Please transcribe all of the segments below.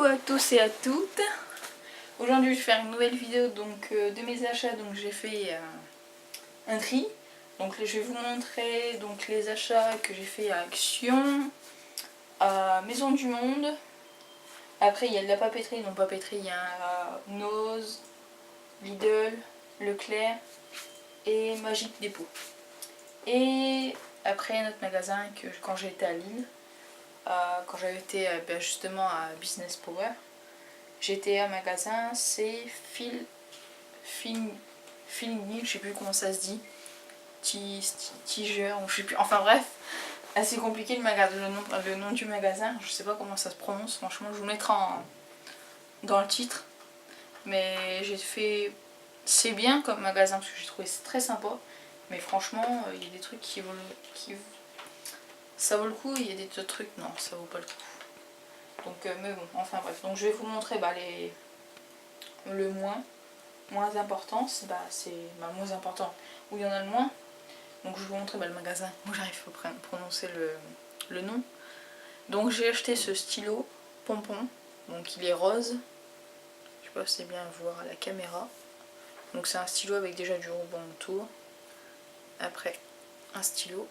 Coucou à tous et à toutes. Aujourd'hui je vais faire une nouvelle vidéo donc, de mes achats. Donc j'ai fait un tri. Donc je vais vous montrer donc, les achats que j'ai fait à Action, à Maison du Monde. Après il y a de la papeterie. Donc papeterie il y a Nose, Lidl, Leclerc et Magic Dépôt. Et après notre magasin que quand j'étais à Lille, quand j'avais été justement à Business Power, j'étais à un magasin, c'est Filming, je sais plus comment ça se dit, Tiger, je sais plus, enfin bref, assez compliqué le nom du magasin, je sais pas comment ça se prononce, franchement je vous mettrai dans le titre, mais j'ai fait, c'est bien comme magasin parce que j'ai trouvé très sympa, mais franchement il y a des trucs ça vaut le coup, il y a des autres trucs, non ça vaut pas le coup. Donc, mais bon, enfin bref. Donc je vais vous montrer le moins important. C'est moins important où il y en a le moins. Donc je vais vous montrer le magasin où j'arrive à prononcer le nom. Donc j'ai acheté ce stylo pompon. Donc il est rose. Je sais pas si c'est bien à voir à la caméra. Donc c'est un stylo avec déjà du ruban autour. Après un stylo.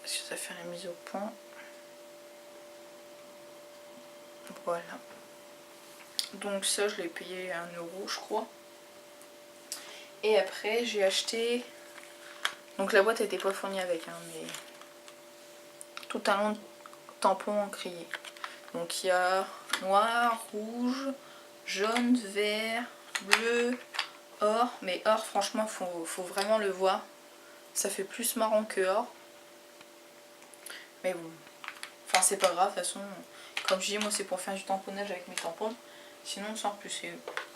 Est-ce que ça fait la mise au point? Voilà. Donc ça je l'ai payé 1 € je crois. Et après j'ai acheté, donc la boîte n'était pas fournie avec, mais tout un long de tampons encriers. Donc il y a noir, rouge, jaune, vert, bleu, or. Mais or franchement faut vraiment le voir. Ça fait plus marron que or. Mais bon, enfin c'est pas grave, de toute façon, comme je dis moi c'est pour faire du tamponnage avec mes tampons. Sinon sans plus,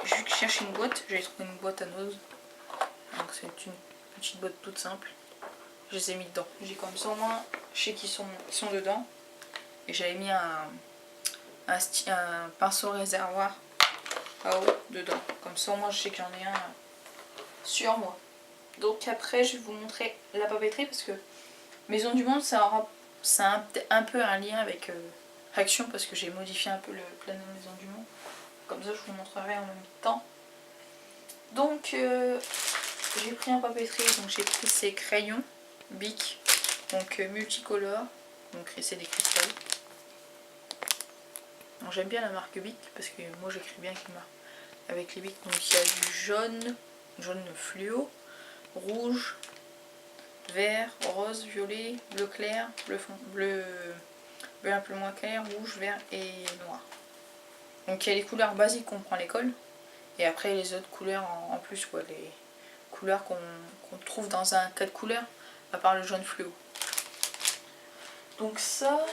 je cherche une boîte, j'ai trouvé une boîte à Nose. Donc c'est une petite boîte toute simple. Je les ai mis dedans. J'ai comme ça au moins, je sais qu'ils sont dedans. Et j'avais mis un pinceau réservoir à eau dedans. Comme ça au moins je sais que j'en ai un sur moi. Donc après je vais vous montrer la papeterie parce que Maison du Monde ça a un peu un lien avec Action parce que j'ai modifié un peu le planning Maison du Monde. Comme ça je vous montrerai en même temps. Donc j'ai pris un papeterie, donc j'ai pris ces crayons Bic, donc multicolore, donc c'est des cristals. J'aime bien la marque Bic parce que moi j'écris bien avec les Bic. Donc il y a du jaune fluo, rouge, vert, rose, violet, bleu clair, bleu un peu moins clair, rouge, vert et noir. Donc il y a les couleurs basiques qu'on prend à l'école et après les autres couleurs en plus, quoi, les couleurs qu'on trouve dans un cas de couleurs à part le jaune fluo. Donc ça,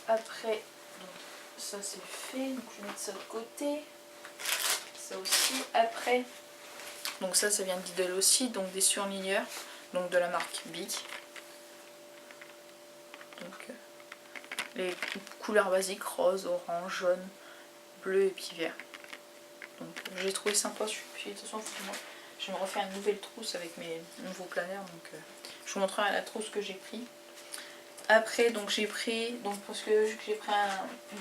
après, ça c'est fait, donc je vais mettre ça de côté. Ça aussi, après, donc ça vient d'Idle aussi, donc des surligneurs, donc de la marque Bic. Donc les couleurs basiques, rose, orange, jaune, bleu et puis vert. Donc j'ai trouvé sympa, puis de toute façon je vais me refaire une nouvelle trousse avec mes nouveaux planaires, donc je vous montrerai la trousse que j'ai pris. Après donc j'ai pris, donc parce que j'ai pris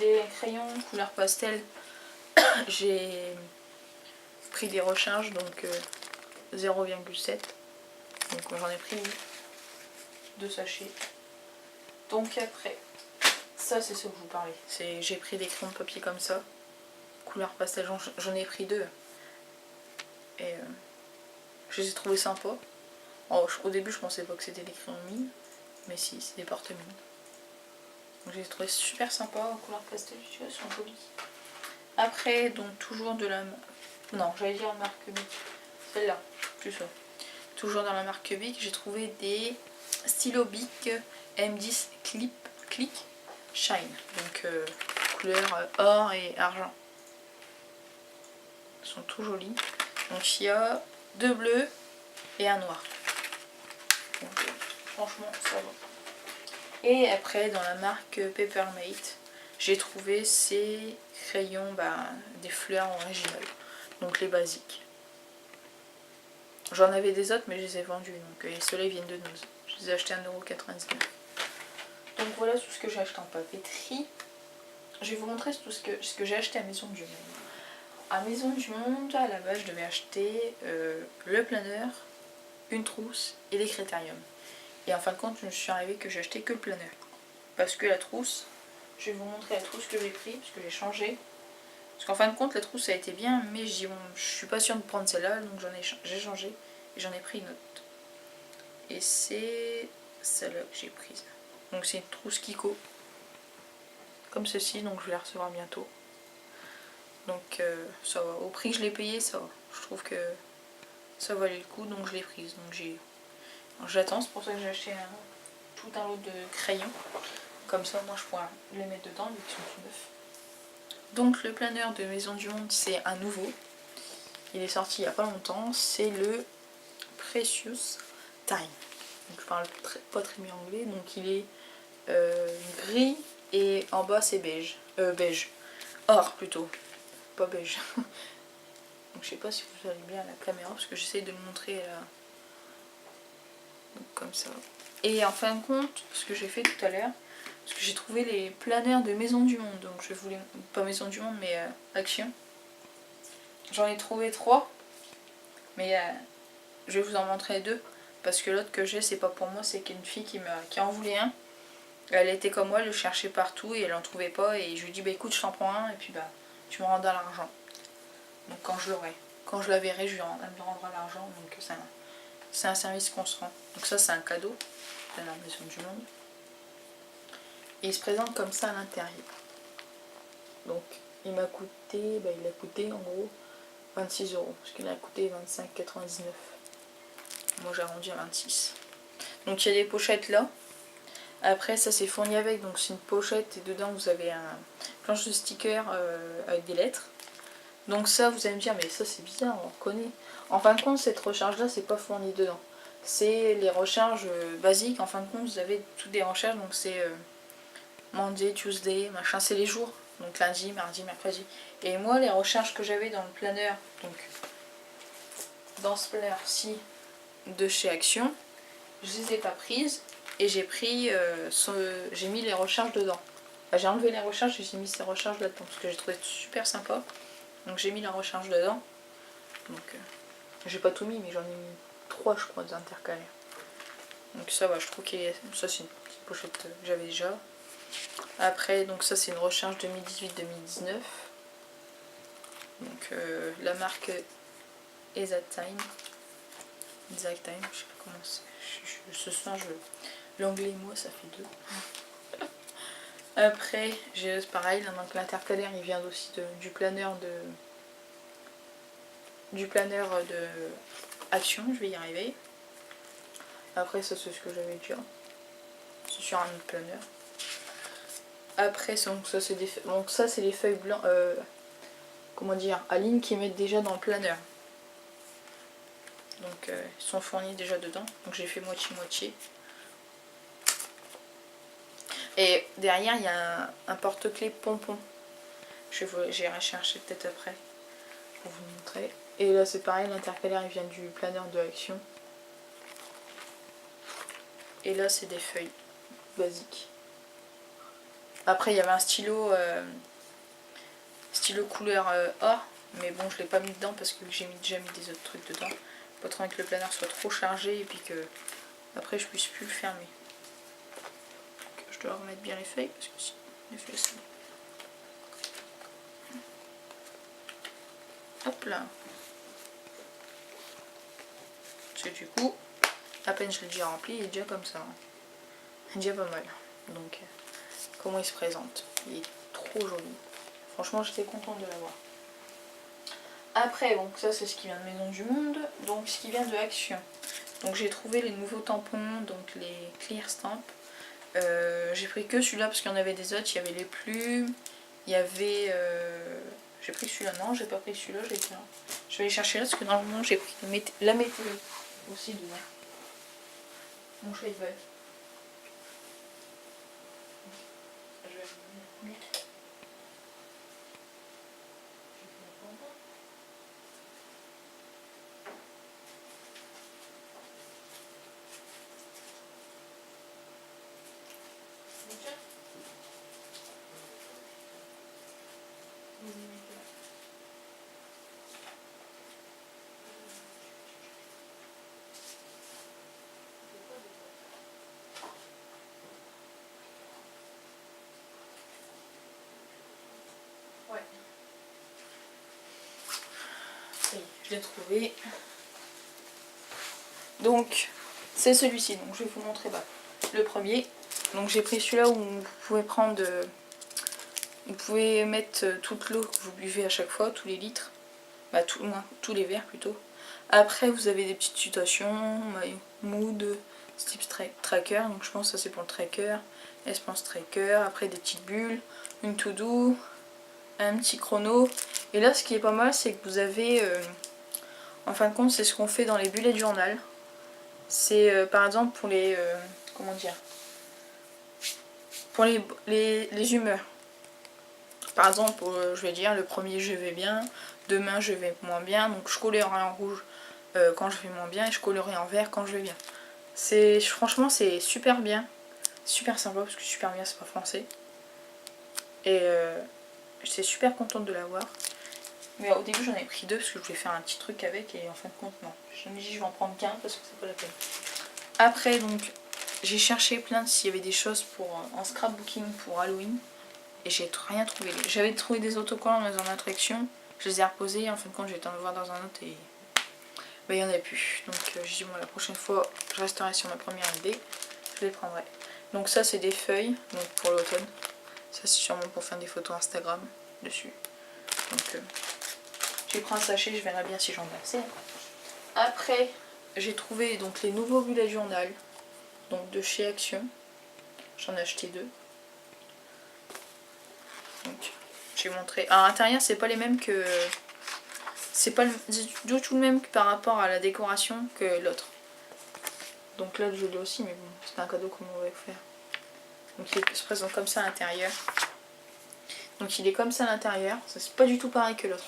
des crayons couleur pastel, j'ai pris des recharges, donc 0,7, donc j'en ai pris 2 sachets. Donc après, ça c'est ce que je vous parlais, j'ai pris des crayons de papier comme ça, couleur pastel, j'en ai pris 2. Et je les ai trouvés sympas. Au début je pensais pas que c'était des crayons de mine, mais si, c'est des porte-mine. Donc je les ai trouvés super sympas en couleur pastel, tu vois, ils sont jolis. Après, donc toujours de la... Non, j'allais dire la marque Bic. Celle-là, plus ça. Toujours dans la marque Bic, j'ai trouvé des stylos Bic M10 Click Shine. Donc couleur or et argent. Ils sont tout jolis. Donc il y a 2 bleus et un noir. Donc franchement ça va. Et après dans la marque Peppermate, j'ai trouvé ces crayons des fleurs originales. Donc les basiques. J'en avais des autres mais je les ai vendus. Donc, et ceux-là ils viennent de Nose. Je les ai achetés à 1,99 €. Donc voilà tout ce que j'ai acheté en papeterie. Je vais vous montrer tout ce que j'ai acheté à Maison du Monde. À Maison du Monde, à la base, je devais acheter le planeur, une trousse et les critériums. Et en fin de compte, je me suis arrivée que j'ai acheté que le planeur. Parce que la trousse, je vais vous montrer la trousse que j'ai pris, parce que j'ai changé. Parce qu'en fin de compte, la trousse a été bien, mais je dis bon, je suis pas sûre de prendre celle-là, donc j'ai changé et j'en ai pris une autre. Et c'est celle-là que j'ai prise. Donc c'est une trousse Kiko, comme ceci, donc je vais la recevoir bientôt. Donc ça va, au prix que je l'ai payé, ça va. Je trouve que ça valait le coup, donc je l'ai prise. Donc j'attends, c'est pour ça que j'ai acheté tout un lot de crayons. Comme ça, moi je pourrais les mettre dedans, vu qu'ils sont tout neufs. Donc le planeur de Maison du Monde, c'est un nouveau. Il est sorti il n'y a pas longtemps, c'est le Precious Time. Donc je parle pas très bien anglais, donc il est gris et en bas c'est beige. Beige. Or plutôt, pas beige. Donc je sais pas si vous allez bien à la caméra parce que j'essaie de le montrer là. Donc comme ça. Et en fin de compte, ce que j'ai fait tout à l'heure, parce que j'ai trouvé les planeurs de Maison du Monde. Donc je voulais, pas Maison du Monde mais Action. J'en ai trouvé 3. Mais je vais vous en montrer 2. Parce que l'autre que j'ai, c'est pas pour moi, c'est qu'une fille qui en voulait un. Elle était comme moi, elle le cherchait partout et elle en trouvait pas. Et je lui dis bah écoute, je t'en prends un et puis bah tu me rendras l'argent. Donc quand je l'aurai. Quand je la verrai, elle me rendra l'argent. Donc c'est un service qu'on se rend. Donc ça c'est un cadeau de la Maison du Monde. Et il se présente comme ça à l'intérieur. Donc il a coûté en gros 26 €. Parce qu'il a coûté 25,99 €. Moi j'ai arrondi à 26. Donc il y a des pochettes là. Après ça c'est fourni avec, donc c'est une pochette et dedans vous avez un planche de stickers avec des lettres. Donc ça vous allez me dire mais ça c'est bizarre, on reconnaît. En fin de compte cette recharge là c'est pas fourni dedans. C'est les recharges basiques, en fin de compte vous avez toutes des recharges, donc c'est Monday, Tuesday, machin, c'est les jours. Donc lundi, mardi, mercredi. Et moi les recharges que j'avais dans le planeur, donc dans ce planeur-ci de chez Action, je les ai pas prises et j'ai pris j'ai mis les recharges dedans. Enfin, j'ai enlevé les recharges et j'ai mis ces recharges là-dedans parce que j'ai trouvé super sympa. Donc j'ai mis la recharge dedans. Donc j'ai pas tout mis mais j'en ai mis 3 je crois d'intercalaires. Donc ça va, je trouve que ça c'est une petite pochette que j'avais déjà. Après donc ça c'est une recharge 2018-2019. Donc la marque Exact Time. Exact Time, je sais pas comment c'est. Ce soir l'anglais et moi ça fait 2. Après j'ai pareil, donc l'intercalaire il vient aussi du planeur de Action, je vais y arriver. Après ça c'est ce que j'avais déjà. C'est sur un autre planeur. Après donc ça c'est les feuilles blanches, comment dire, à ligne qu'ils mettent déjà dans le planeur. Donc ils sont fournis déjà dedans. Donc j'ai fait moitié-moitié. Et derrière il y a un porte-clés pompon. J'irai chercher peut-être après pour vous montrer. Et là c'est pareil, l'intercalaire il vient du planeur de Action. Et là c'est des feuilles basiques. Après il y avait un stylo couleur or, mais bon je l'ai pas mis dedans parce que j'ai déjà mis des autres trucs dedans. Pas trop que le planeur soit trop chargé et puis que après je puisse plus le fermer. Donc, je dois remettre bien les feuilles parce que si les feuilles sont... Hop là. Parce que du coup, à peine je l'ai déjà rempli, il est déjà comme ça. Il est déjà pas mal. Donc comment il se présente? Il est trop joli. Franchement j'étais contente de l'avoir. Après bon ça c'est ce qui vient de Maison du Monde. Donc ce qui vient de Action. Donc j'ai trouvé les nouveaux tampons, donc les Clear Stamp. J'ai pris que celui-là parce qu'il y en avait des autres. Il y avait les plumes, il y avait... j'ai pris celui-là, non j'ai pas pris celui-là, je vais aller chercher là parce que normalement j'ai pris la météo aussi dedans. Mon chat il va. Ouais. Ça y est, je l'ai trouvé. Donc, c'est celui-ci. Donc, je vais vous montrer le premier. Donc, j'ai pris celui-là où vous pouvez prendre... vous pouvez mettre toute l'eau que vous buvez à chaque fois, tous les litres. Bah, tous les verres plutôt. Après, vous avez des petites citations, mood, Steps tracker. Donc, je pense que ça c'est pour le tracker. Espace tracker. Après, des petites bulles, une to-do, un petit chrono. Et là, ce qui est pas mal, c'est que vous avez... en fin de compte, c'est ce qu'on fait dans les bullet journal. C'est par exemple pour les... comment dire, pour les humeurs. Par exemple, je vais dire le premier je vais bien, demain je vais moins bien, donc je colorerai en rouge quand je vais moins bien et je colorerai en vert quand je vais bien. Franchement c'est super bien, super sympa parce que super bien c'est pas français. Et j'étais super contente de l'avoir. Mais au début j'en ai pris deux parce que je voulais faire un petit truc avec et en fin de compte non. Je me dis je vais en prendre qu'un parce que c'est pas la peine. Après donc j'ai cherché plein s'il y avait des choses pour en scrapbooking pour Halloween. Et j'ai rien trouvé. J'avais trouvé des autocollants dans une attraction, je les ai reposés, en fin de compte j'ai été en voir dans un autre et il n'y en avait plus. Donc j'ai dit bon la prochaine fois je resterai sur ma première idée, je les prendrai. Donc ça c'est des feuilles donc pour l'automne. Ça c'est sûrement pour faire des photos Instagram dessus. Donc j'ai pris un sachet, je verrai bien si j'en ai assez. Après j'ai trouvé donc les nouveaux bullet journal donc de chez Action. J'en ai acheté deux. Donc, j'ai montré. À l'intérieur, c'est pas les mêmes que. C'est pas du tout le même que par rapport à la décoration que l'autre. Donc là, je l'ai aussi, mais bon, c'est un cadeau qu'on m'aurait offert. Donc il se présente comme ça à l'intérieur. Donc il est comme ça à l'intérieur. C'est pas du tout pareil que l'autre.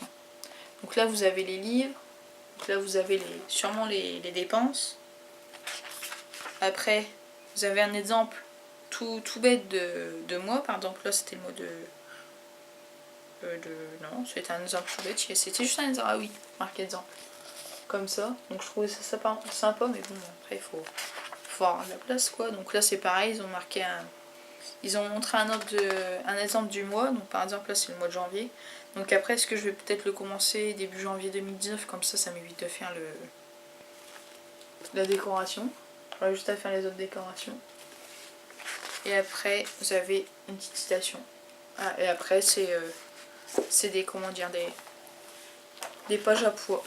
Donc là, vous avez les livres. Donc là, vous avez sûrement les dépenses. Après, vous avez un exemple tout bête de mois. Par exemple, là, c'était le mois de... non, c'était un exemple tout bête, c'était juste un exemple, ah oui, marqué exemple, comme ça, donc je trouvais ça sympa, mais bon, après il faut avoir la place quoi, donc là c'est pareil, ils ont marqué ils ont montré un exemple du mois, donc par exemple là c'est le mois de janvier, donc après est-ce que je vais peut-être le commencer début janvier 2019, comme ça m'évite de faire la décoration, j'aurai juste à faire les autres décorations, et après vous avez une petite citation, et après c'est des, comment dire, des pages à poids.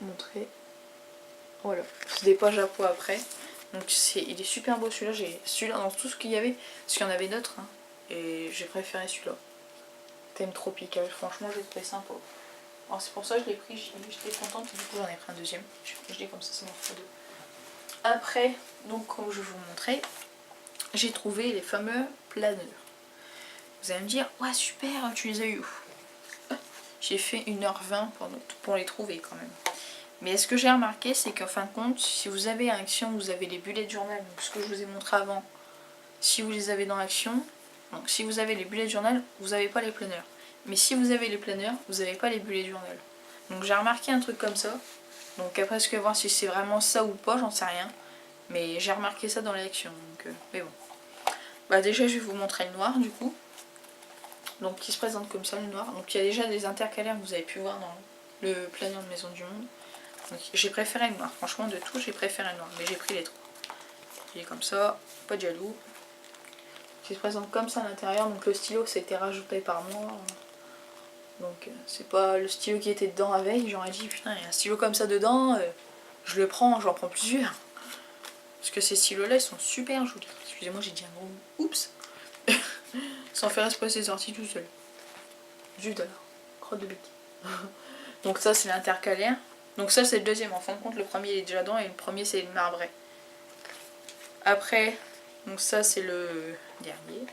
Montrer. Voilà, c'est des pages à poids après. Donc il est super beau celui-là. J'ai celui-là dans tout ce qu'il y avait, parce qu'il y en avait d'autres. Hein, et j'ai préféré celui-là. Thème tropical, franchement j'ai trouvé sympa. Alors c'est pour ça que je l'ai pris, j'étais contente. Du coup j'en ai pris un deuxième. Je l'ai comme ça m'en fait deux. Après, donc comme je vais vous montrer, j'ai trouvé les fameux planeurs. Vous allez me dire, ouais super, tu les as eu où? J'ai fait 1h20 pour les trouver quand même. Mais ce que j'ai remarqué, c'est qu'en fin de compte, si vous avez Action, vous avez les bullet journal, donc ce que je vous ai montré avant, si vous les avez dans Action, donc si vous avez les bullet journal, vous n'avez pas les planeurs. Mais si vous avez les planeurs, vous n'avez pas les bullet journal. Donc j'ai remarqué un truc comme ça. Donc après, ce que voir si c'est vraiment ça ou pas, j'en sais rien. Mais j'ai remarqué ça dans les Actions. Donc, mais bon. Bah déjà, je vais vous montrer le noir du coup. Donc qui se présente comme ça, le noir. Donc il y a déjà des intercalaires que vous avez pu voir dans le planeur de Maison du Monde. J'ai préféré le noir, franchement de tout j'ai préféré le noir, mais j'ai pris les trois. Il est comme ça, pas de jaloux. Il se présente comme ça à l'intérieur, donc le stylo ça a été rajouté par moi. Donc c'est pas le stylo qui était dedans la veille, j'aurais dit putain il y a un stylo comme ça dedans, je le prends, j'en prends plusieurs. Parce que ces stylos là ils sont super jolis. Excusez-moi j'ai dit un gros oups. Sans faire exprès c'est sorti tout seul. Zut alors, crotte de bite. Donc ça c'est l'intercalaire. Donc ça c'est le deuxième, en fin de compte le premier il est déjà dedans et le premier c'est le marbré. Après, donc ça c'est le dernier.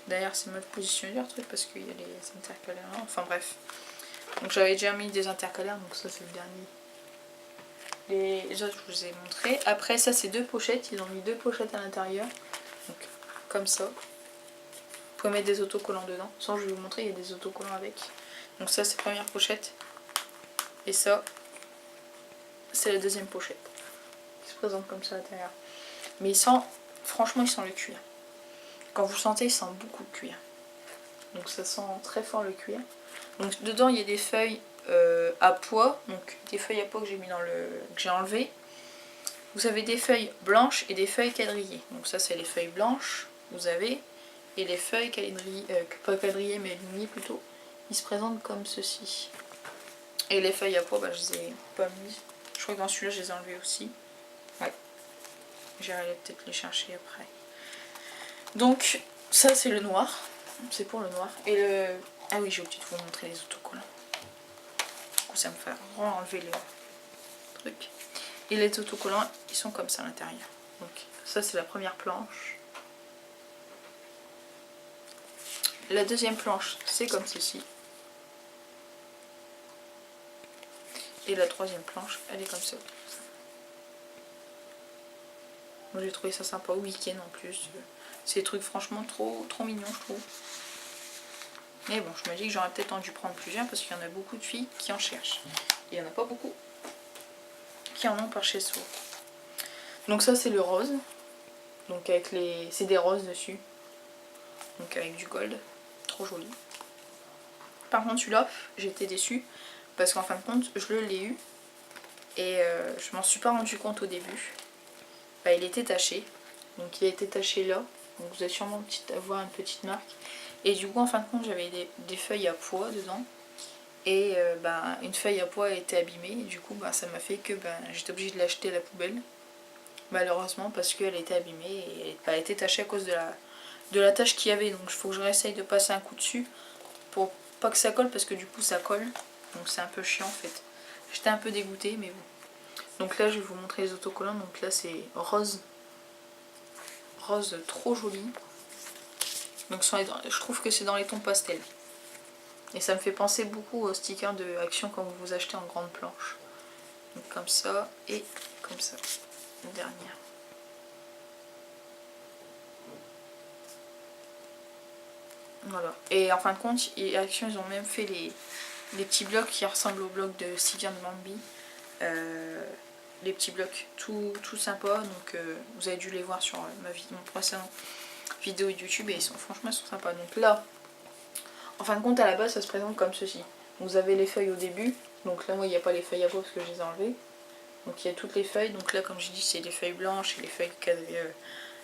D'ailleurs c'est mal positionné leur truc parce qu'il y a les intercalaires là, enfin bref. Donc j'avais déjà mis des intercalaires, donc ça c'est le dernier. Les autres je vous ai montré. Après ça c'est deux pochettes, ils ont mis deux pochettes à l'intérieur. Donc comme ça. pouvez mettre des autocollants dedans. Sans, je vais vous montrer, il y a des autocollants avec. Donc ça c'est la première pochette. Et ça, c'est la deuxième pochette. Qui se présente comme ça à l'intérieur. Mais il sent, franchement il sent le cuir. Quand vous le sentez, il sent beaucoup le cuir. Donc ça sent très fort le cuir. Donc dedans il y a des feuilles à pois. Donc des feuilles à pois que j'ai mis dans le. Que j'ai enlevé. Vous avez des feuilles blanches et des feuilles quadrillées. Donc ça c'est les feuilles blanches, vous avez. Et les feuilles quadrillées, pas quadrillées mais alignées plutôt, ils se présentent comme ceci. Et les feuilles à pois, bah, je les ai pas mises. Je crois que dans celui-là je les ai enlevées aussi. Ouais. J'irai peut-être les chercher après. Donc ça c'est le noir. C'est pour le noir. Et le. Ah oui, j'ai oublié de vous montrer les autocollants. Du coup ça me fait enlever les trucs. Et les autocollants, ils sont comme ça à l'intérieur. Donc ça c'est la première planche. La deuxième planche, c'est comme ceci. Et la troisième planche, elle est comme ça. Moi j'ai trouvé ça sympa au week-end en plus. C'est des trucs franchement trop mignons je trouve. Mais bon, je me dis que j'aurais peut-être dû prendre plusieurs parce qu'il y en a beaucoup de filles qui en cherchent. Il n'y en a pas beaucoup qui en ont par chez soi. Donc ça c'est le rose. Donc avec les. C'est des roses dessus. Donc avec du gold. Trop joli. Par contre celui-là, j'étais déçue. Parce qu'en fin de compte, je l'ai eu. Et je m'en suis pas rendu compte au début. Bah, il était taché. Donc il a été taché là. Donc vous allez sûrement avoir une petite marque. Et du coup en fin de compte j'avais des feuilles à pois dedans. Et bah, une feuille à pois a été abîmée. Et du coup bah, ça m'a fait que bah, j'étais obligée de l'acheter à la poubelle. Malheureusement parce qu'elle était abîmée et elle a été tachée à cause de la tache qu'il y avait. Donc il faut que je réessaye de passer un coup dessus pour pas que ça colle parce que du coup ça colle. Donc c'est un peu chiant en fait. J'étais un peu dégoûtée mais bon. Donc là je vais vous montrer les autocollants. Donc là c'est rose. Rose trop joli. Donc je trouve que c'est dans les tons pastel. Et ça me fait penser beaucoup aux stickers de Action quand vous vous achetez en grande planche. Donc comme ça et comme ça. La dernière. Voilà. Et en fin de compte, Action ils ont même fait les petits blocs qui ressemblent aux blocs de Sylvian de Bambi. Les petits blocs tout sympa. Donc vous avez dû les voir sur mon précédent vidéo YouTube et franchement ils sont sympas. Donc là, en fin de compte à la base ça se présente comme ceci. Vous avez les feuilles au début. Donc là moi il n'y a pas les feuilles à pois parce que je les ai enlevées. Donc il y a toutes les feuilles. Donc là comme je dis c'est les feuilles blanches et les feuilles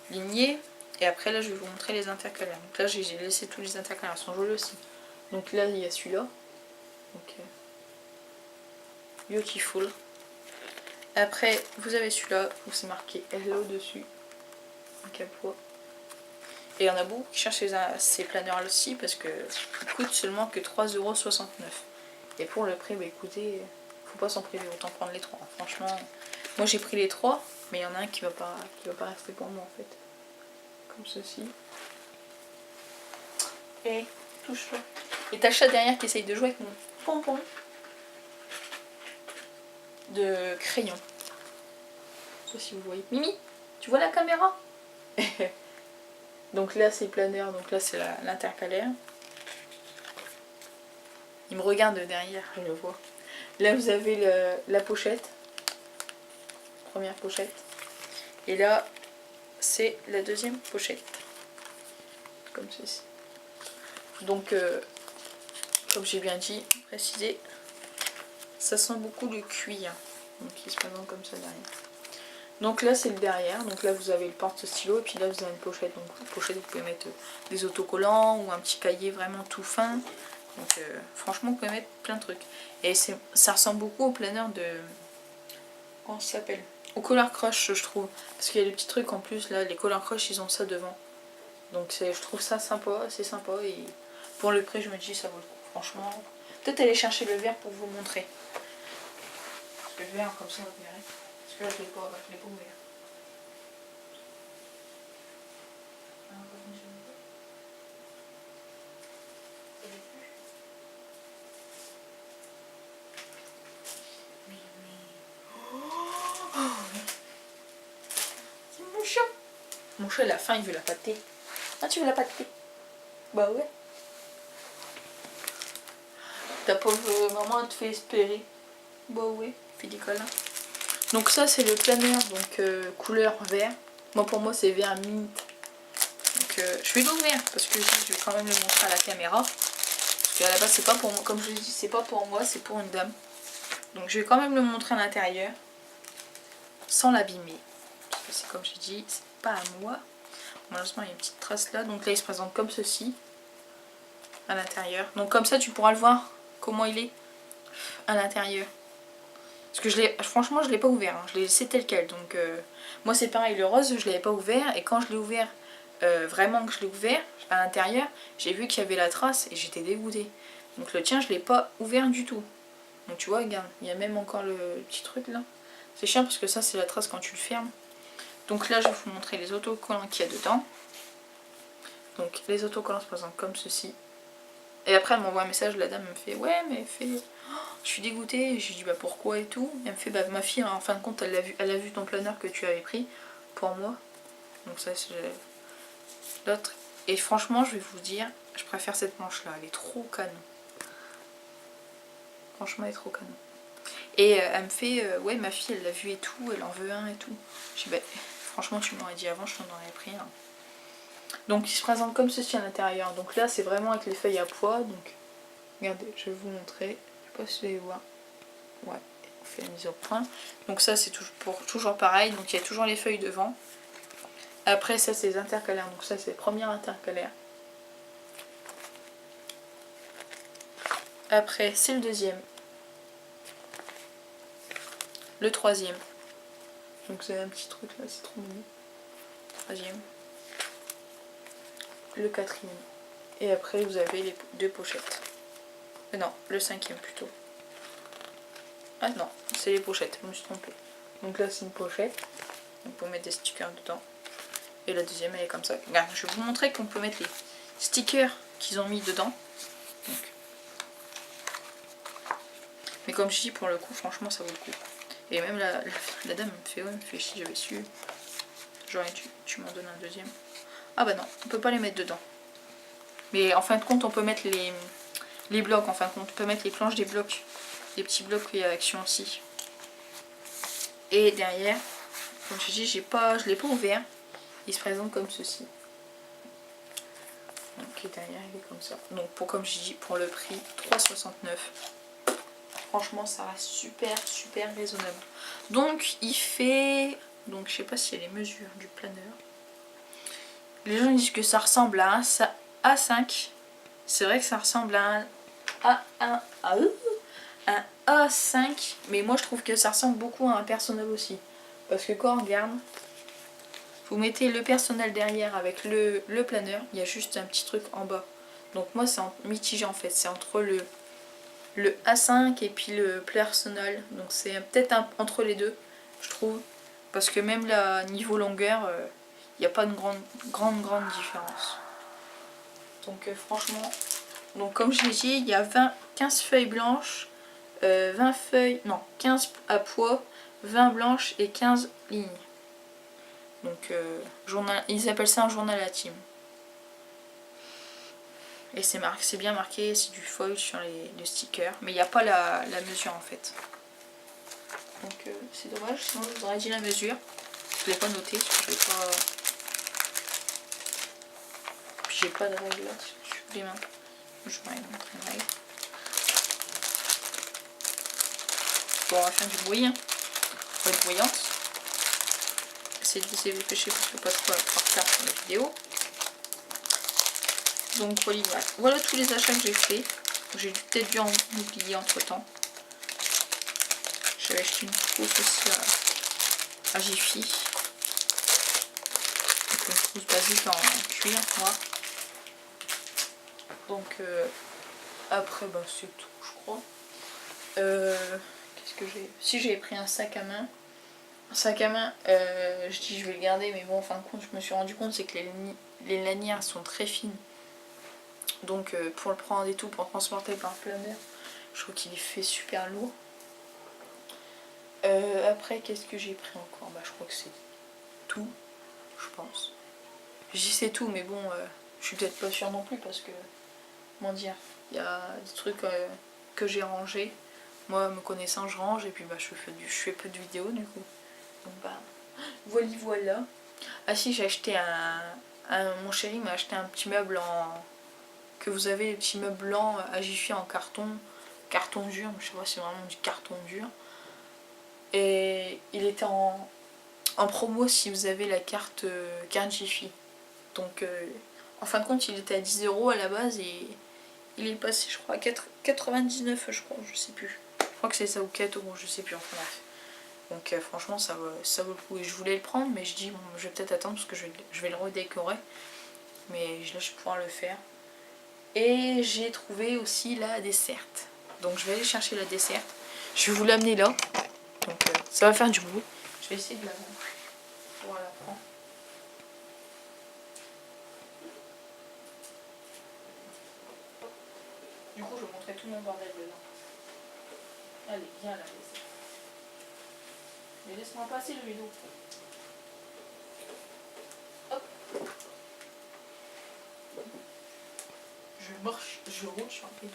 lignées. Et après là je vais vous montrer les intercalaires. Donc là j'ai laissé tous les intercalaires, ils sont jolis aussi. Donc là il y a celui-là. Donc beautiful. Après vous avez celui-là où c'est marqué Hello dessus. Donc à pois. Et il y en a beaucoup qui cherchent ces planeurs aussi parce que ils coûtent seulement que 3,69€. Et pour le prix, bah écoutez, faut pas s'en priver, autant prendre les trois. Franchement, moi j'ai pris les trois, mais il y en a un qui va pas rester pour moi en fait. Comme ceci. Et touche-toi. Et t'as le chat derrière qui essaye de jouer avec mon pompon de crayon. Je sais pas si vous voyez. Mimi, tu vois la caméra? Donc là c'est planeur, donc là c'est l'intercalaire. Il me regarde derrière, je le vois. Là vous avez la pochette. Première pochette. Et là c'est la deuxième pochette. Comme ceci. Donc comme j'ai bien dit, précisé, ça sent beaucoup le cuir. Donc il se présente comme ça derrière. Donc là c'est le derrière, donc là vous avez le porte-stylo et puis là vous avez une pochette. Donc la pochette vous pouvez mettre des autocollants ou un petit cahier vraiment tout fin. Donc franchement vous pouvez mettre plein de trucs. Et ça ressemble beaucoup au planeur de... Comment ça s'appelle? Au Color Crush je trouve. Parce qu'il y a les petits trucs en plus là, les Color Crush ils ont ça devant. Donc je trouve ça sympa, c'est sympa et pour le prix je me dis ça vaut le coup. Franchement, peut-être aller chercher le verre pour vous montrer. Parce que le verre comme ça vous verrez. Parce que là je l'ai pas ouvert. C'est mon chat. Mon chat il a faim, il veut la pâté. Ah tu veux la pâté? Bah ouais. T'as pauvre maman, elle te fait espérer. Bah ouais, fait des câlins. Donc ça c'est le planeur, donc couleur vert. Moi pour moi c'est vert mint. Donc je vais l'ouvrir parce que je vais quand même le montrer à la caméra. Parce qu'à la base c'est pas pour moi, comme je l'ai dit, c'est pas pour moi, c'est pour une dame. Donc je vais quand même le montrer à l'intérieur. Sans l'abîmer. Parce que c'est comme j'ai dit, c'est pas à moi. Malheureusement il y a une petite trace là. Donc là il se présente comme ceci. À l'intérieur. Donc comme ça tu pourras le voir comment il est à l'intérieur. Parce que franchement je l'ai pas ouvert, hein. Je l'ai laissé tel quel. Donc moi c'est pareil, le rose je l'avais pas ouvert. Et quand je l'ai ouvert, vraiment que je l'ai ouvert à l'intérieur, j'ai vu qu'il y avait la trace et j'étais dégoûtée. Donc le tien je l'ai pas ouvert du tout. Donc tu vois, regarde, il y a même encore le petit truc là. C'est chiant parce que ça c'est la trace quand tu le fermes. Donc là je vais vous montrer les autocollants qu'il y a dedans. Donc les autocollants se présentent comme ceci. Et après elle m'envoie un message, la dame me fait ouais mais je suis dégoûtée. Et je lui dis bah pourquoi et tout. Et elle me fait bah ma fille en fin de compte elle a vu ton planeur que tu avais pris pour moi. Donc ça c'est l'autre. Et franchement je vais vous dire, je préfère cette manche là, elle est trop canon. Franchement elle est trop canon. Et elle me fait ouais ma fille elle l'a vu et tout, elle en veut un et tout. Je dis bah franchement tu m'aurais dit avant, je t'en aurais pris un. Donc il se présente comme ceci à l'intérieur. Donc là c'est vraiment avec les feuilles à pois. Donc regardez, je vais vous montrer. Je sais pas si vous allez voir. Ouais, on fait la mise au point. Donc ça c'est toujours pareil. Donc il y a toujours les feuilles devant. Après ça c'est les intercalaires. Donc ça c'est le premier intercalaire. Après c'est le deuxième. Le troisième. Donc c'est un petit truc là, c'est trop mignon. Troisième. Le quatrième. Et après vous avez les deux pochettes. Non, le cinquième plutôt. Ah non, c'est les pochettes, je me suis trompée. Donc là c'est une pochette. Donc pour mettre des stickers dedans. Et la deuxième elle est comme ça. Regarde, je vais vous montrer qu'on peut mettre les stickers qu'ils ont mis dedans. Donc. Mais comme je dis pour le coup, franchement ça vaut le coup. Et même la dame me fait ouais, me fait si j'avais su. J'aurais dû, tu m'en donnes un deuxième. Ah bah non, on peut pas les mettre dedans. Mais en fin de compte on peut mettre les blocs, en fin de compte. On peut mettre les planches des blocs. Les petits blocs où il y a action aussi. Et derrière, comme je dis, je l'ai pas ouvert. Il se présente comme ceci. Donc et derrière il est comme ça. Donc comme je dis, pour le prix 3,69. Franchement ça reste super raisonnable. Donc il fait... Donc je sais pas s'il y a les mesures du planeur. Les gens disent que ça ressemble à un A5. C'est vrai que ça ressemble à un A5. Mais moi je trouve que ça ressemble beaucoup à un personnel aussi. Parce que quand on regarde, vous mettez le personnel derrière avec le planeur, il y a juste un petit truc en bas. Donc moi c'est mitigé en fait, c'est entre le A5 et puis le personnel. Donc c'est peut-être entre les deux, je trouve. Parce que même là, niveau longueur, il n'y a pas de grande différence. Donc franchement, donc comme je l'ai dit, il y a 15 feuilles blanches, 20 feuilles, non, 15 à pois, 20 blanches et 15 lignes. Donc ils appellent ça un journal intime. Et c'est bien marqué, c'est du foil sur les stickers. Mais il n'y a pas la mesure en fait. Donc c'est dommage, sinon je vous aurais dit la mesure. Je ne l'ai pas noté parce que j'ai pas de règle là sur les mains. Je vais montrer une règle. Bon, on va faire du bruit. Hein. On va être bruyante. C'est de se dépêcher parce que pas trop en retard sur la vidéo. Donc voilà tous les achats que j'ai fait. J'ai peut-être dû en oublier entre temps. J'avais acheté une trousse aussi à Jiffy. Donc une trousse basique en cuir noir. Donc après bah, c'est tout je crois. Qu'est-ce que j'ai... Si j'avais pris un sac à main. Un sac à main, je dis je vais le garder mais bon en fin de compte je me suis rendu compte c'est que les lanières sont très fines. Donc pour le prendre et tout, pour transporter par planeur, je trouve qu'il est fait super lourd. Après qu'est-ce que j'ai pris encore? Bah je crois que c'est tout, je pense. Je dis c'est tout mais bon, Je suis peut-être pas sûre non plus parce que, comment dire, il y a des trucs que j'ai rangés. Moi, me connaissant, je range et puis bah, je fais peu de vidéos du coup. Donc bah, voilà. Ah si, j'ai acheté mon chéri m'a acheté un petit meuble que vous avez, les petits meubles blancs à Jiffy en carton dur, je sais pas si c'est vraiment du carton dur. Et il était en promo si vous avez la carte Jiffy. Donc en fin de compte, il était à 10 € à la base et il est passé, je crois, à 99, je crois, je sais plus. Je crois que c'est ça ou 4 €, je sais plus, enfin bref. Donc franchement, ça vaut le coup. Et je voulais le prendre, mais je dis, bon, je vais peut-être attendre parce que je vais le redécorer. Mais là, je vais pouvoir le faire. Et j'ai trouvé aussi la desserte. Donc je vais aller chercher la desserte. Je vais vous l'amener là. Donc ça va faire du bruit. Je vais essayer de la pouvoir la prendre. Du coup, je vais montrer tout mon bordel dedans. Allez, viens là, dessert. Mais laisse-moi passer le vélo. Hop. Je marche, je roule, je suis en train de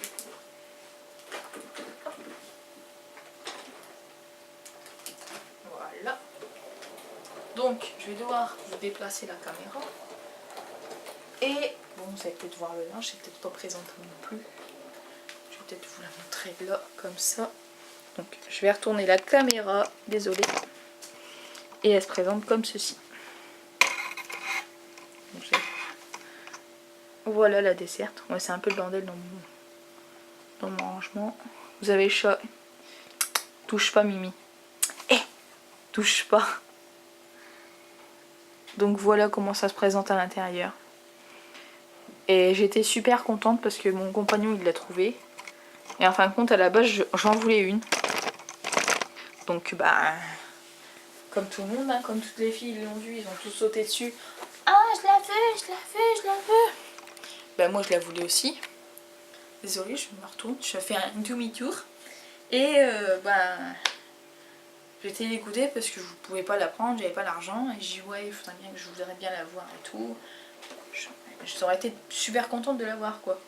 voilà. Donc, je vais devoir vous déplacer la caméra. Et, bon, vous allez peut-être voir le linge, c'est peut-être pas présenté non plus. Je vais peut-être vous la montrer là, comme ça. Donc, je vais retourner la caméra, désolée. Et elle se présente comme ceci. Donc, voilà la desserte. Ouais, c'est un peu le bordel dans mon rangement. Vous avez le chat. Touche pas, Mimi. Touche pas. Donc voilà comment ça se présente à l'intérieur. Et j'étais super contente parce que mon compagnon il l'a trouvé. Et en fin de compte à la base j'en voulais une. Donc bah comme tout le monde, hein, comme toutes les filles l'ont vu, ils ont tous sauté dessus. Ah je la veux, je la veux, je la veux. Bah moi je la voulais aussi. Désolée, je me retourne, je fais un demi-tour. Et bah j'étais dégoûtée parce que je ne pouvais pas la prendre, j'avais pas l'argent. Et j'ai dit ouais, il faudrait bien que je voudrais bien la voir et tout. J'aurais été super contente de la voir quoi.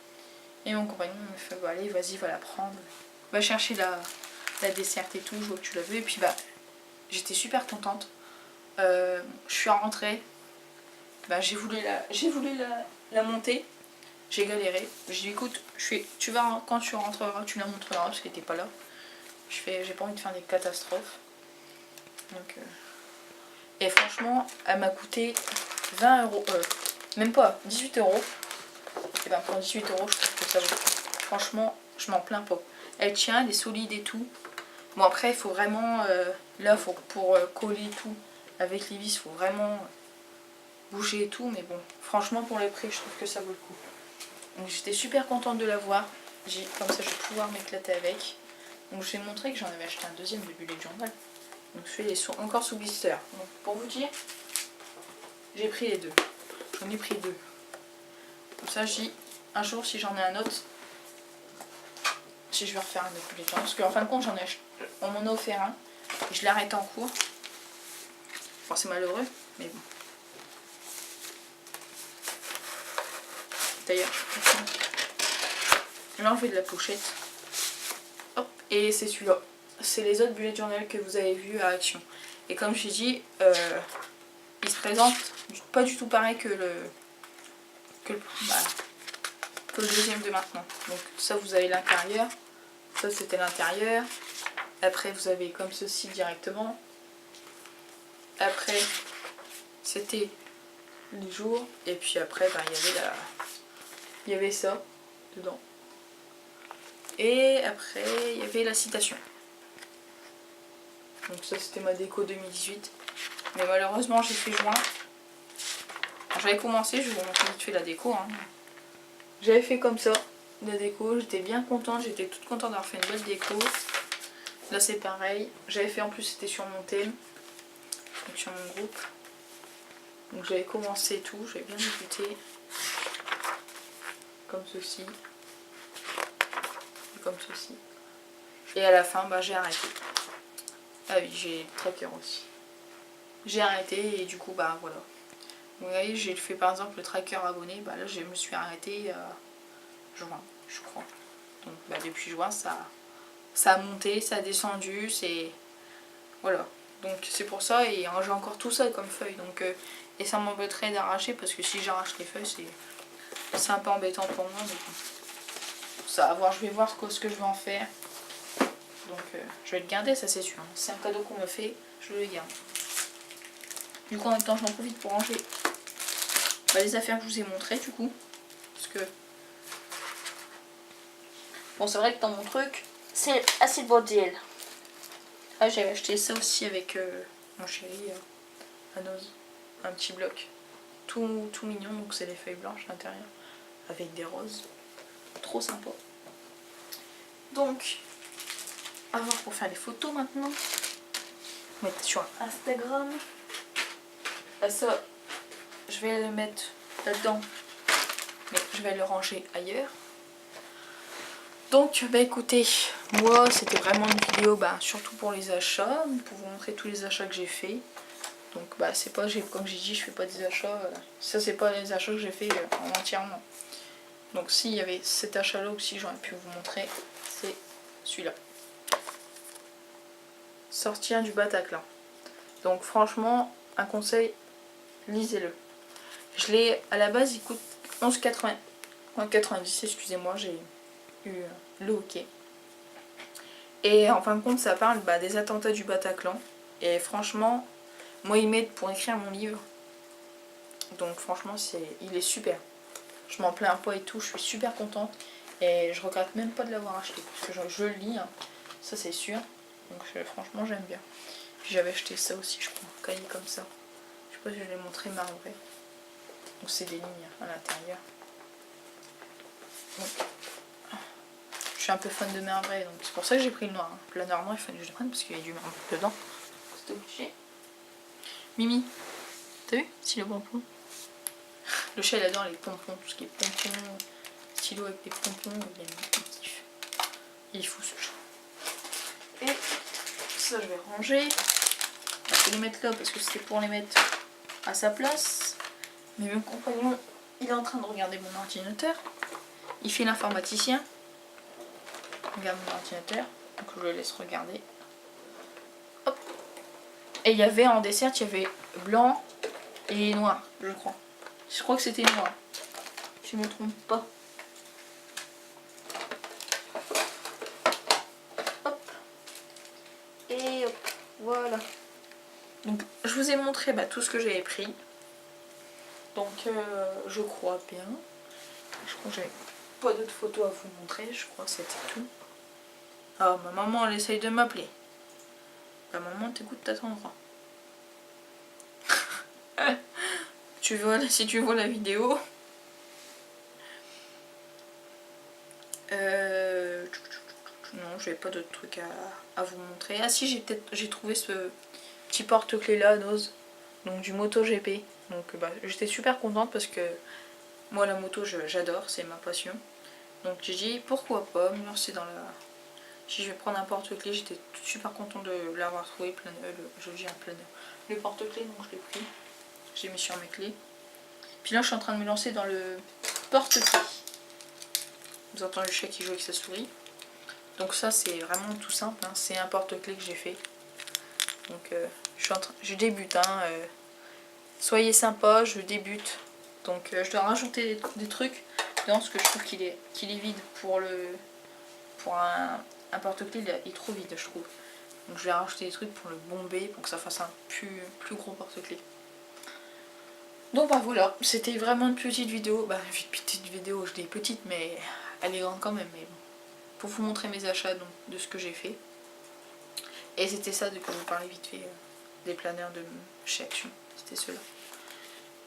Et mon compagnon me fait bah, allez vas-y va la prendre. Va chercher la desserte et tout, je vois que tu l'as vu. Et puis bah j'étais super contente. Je suis rentrée. Bah, j'ai voulu la monter. J'ai galéré. J'ai dit écoute, tu vas quand tu rentreras, tu la montreras parce qu'elle n'était pas là. J'ai pas envie de faire des catastrophes. Donc, et franchement, elle m'a coûté 20 €. Même pas, 18 €. Et ben pour 18 €, je trouve que ça vaut le coup. Franchement, je m'en plains pas. Elle tient, elle est solide et tout. Bon après, il faut vraiment... là, pour coller tout avec les vis, il faut vraiment bouger et tout. Mais bon, franchement, pour le prix, je trouve que ça vaut le coup. Donc j'étais super contente de l'avoir. Comme ça, je vais pouvoir m'éclater avec. Donc je vais montrer que j'en avais acheté un deuxième de Bullet Journal. Donc celui-là est encore sous blister. Donc pour vous dire, j'ai pris les deux. J'en ai pris deux. Comme ça, un jour, si j'en ai un autre, si je vais refaire un autre Bullet Journal. Parce qu'en fin de compte, on m'en a offert un. Et je l'ai arrêté en cours. Enfin, c'est malheureux, mais bon. D'ailleurs, je vais l'enlever de la pochette. Hop, et c'est celui-là. C'est les autres Bullet Journal que vous avez vus à Action. Et comme j'ai dit, il se présente pas du tout pareil que le deuxième de maintenant. Donc ça vous avez l'intérieur, ça c'était l'intérieur. Après vous avez comme ceci directement. Après c'était les jours. Et puis après il y avait ça dedans. Et après il y avait la citation. Donc ça c'était ma déco 2018. Mais malheureusement j'ai fait juin. J'avais commencé, je vais vous montrer vite fait la déco. Hein. J'avais fait comme ça, la déco, j'étais bien contente, j'étais toute contente d'avoir fait une belle déco. Là c'est pareil, j'avais fait en plus, c'était sur mon thème, donc sur mon groupe. Donc j'avais commencé tout, j'avais bien débuté. Comme ceci. Et comme ceci. Et à la fin, bah, j'ai arrêté. Ah oui, j'ai le tracker aussi. J'ai arrêté et du coup, bah voilà. Vous voyez, j'ai fait par exemple le tracker abonné, bah là je me suis arrêtée juin, je crois. Donc bah, depuis juin ça a monté, ça a descendu, c'est... Voilà. Donc c'est pour ça, et j'ai encore tout ça comme feuille. Donc, et ça m'embêterait d'arracher, parce que si j'arrache les feuilles, c'est un peu embêtant pour moi. Donc, ça à voir, je vais voir ce que je vais en faire. Donc je vais le garder, ça c'est sûr. C'est un cadeau qu'on me fait, je le garde. Du coup en même temps j'en profite pour ranger les affaires que je vous ai montrées du coup. Parce que... Bon c'est vrai que dans mon truc, c'est assez le bordel. Ah j'avais acheté ça aussi avec mon chéri Anos. Un petit bloc. Tout mignon, donc c'est des feuilles blanches à l'intérieur. Avec des roses. Trop sympa. Donc, à voir pour faire les photos maintenant. Mettre sur Instagram. Là, ça, je vais le mettre là-dedans. Mais je vais le ranger ailleurs. Donc, bah écoutez, moi c'était vraiment une vidéo surtout pour les achats. Pour vous montrer tous les achats que j'ai fait. Donc bah c'est pas, comme j'ai dit, je fais pas des achats. Ça c'est pas les achats que j'ai fait entièrement. Donc s'il y avait cet achat là aussi, j'aurais pu vous montrer. C'est celui-là. Sortir du Bataclan. Donc franchement, un conseil, lisez-le. Je l'ai, à la base il coûte 11,90. 90, excusez-moi, j'ai eu le hockey. Et en fin de compte ça parle des attentats du Bataclan. Et franchement, moi il m'aide pour écrire mon livre. Donc franchement il est super. Je m'en plains pas et tout, je suis super contente. Et je regrette même pas de l'avoir acheté. Parce que je le lis, hein. Ça c'est sûr. Donc franchement j'aime bien. Puis j'avais acheté ça aussi, je crois, un cahier comme ça. Je sais pas si je l'ai montré marbré. Donc c'est des lignes à l'intérieur. Donc je suis un peu fan de marbré, donc c'est pour ça que j'ai pris le noir. Le noir il fallait que je le prenne parce qu'il y a du marbre dedans. C'est obligé. Mimi, t'as vu? Stylo pompon. Le chat il adore les pompons, tout ce qui est pompons, stylo avec des pompons, il aime bien, il kiffe. Il est fou ce chat. Et ça je vais ranger. Je vais les mettre là parce que c'était pour les mettre à sa place. Mais mon compagnon, il est en train de regarder mon ordinateur. Il fait l'informaticien. Il regarde mon ordinateur. Donc je le laisse regarder. Hop. Et il y avait en dessert, il y avait blanc et noir, je crois. Je crois que c'était noir. Si je ne me trompe pas. Hop. Et hop. Voilà. Donc je vous ai montré tout ce que j'avais pris. Donc je crois bien. Je crois que j'avais pas d'autres photos à vous montrer. Je crois que c'était tout. Ah, ma maman elle essaye de m'appeler. La maman t'écoute, t'attendras. Si tu vois la vidéo. Non, j'avais pas d'autres trucs à vous montrer. Ah si, j'ai trouvé ce petit porte-clés là, Nose. Donc du MotoGP. Donc j'étais super contente parce que moi la moto j'adore, c'est ma passion. Donc j'ai dit pourquoi pas me lancer dans la... Si je vais prendre un porte-clés, j'étais super contente de l'avoir trouvé, je dis un planeur. Le porte-clés, donc je l'ai pris. J'ai mis sur mes clés. Puis là je suis en train de me lancer dans le porte-clés. Vous entendez le chat qui joue avec sa souris. Donc ça c'est vraiment tout simple, hein. C'est un porte-clés que j'ai fait. Donc je débute, hein. Soyez sympa, je débute. Donc je dois rajouter des trucs dans ce que je trouve qu'il est vide pour un porte-clés, il est trop vide je trouve. Donc je vais rajouter des trucs pour le bomber, pour que ça fasse un plus gros porte-clés. Donc voilà, c'était vraiment une petite vidéo. Une petite vidéo, je dis petite mais elle est grande quand même. Mais bon. Pour vous montrer mes achats donc, de ce que j'ai fait. Et c'était ça que je vous parlais vite fait des planeurs de chez Action. C'était ceux-là.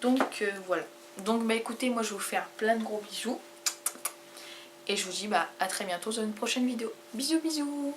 Donc voilà. Donc écoutez, moi je vais vous faire plein de gros bisous. Et je vous dis à très bientôt dans une prochaine vidéo. Bisous bisous.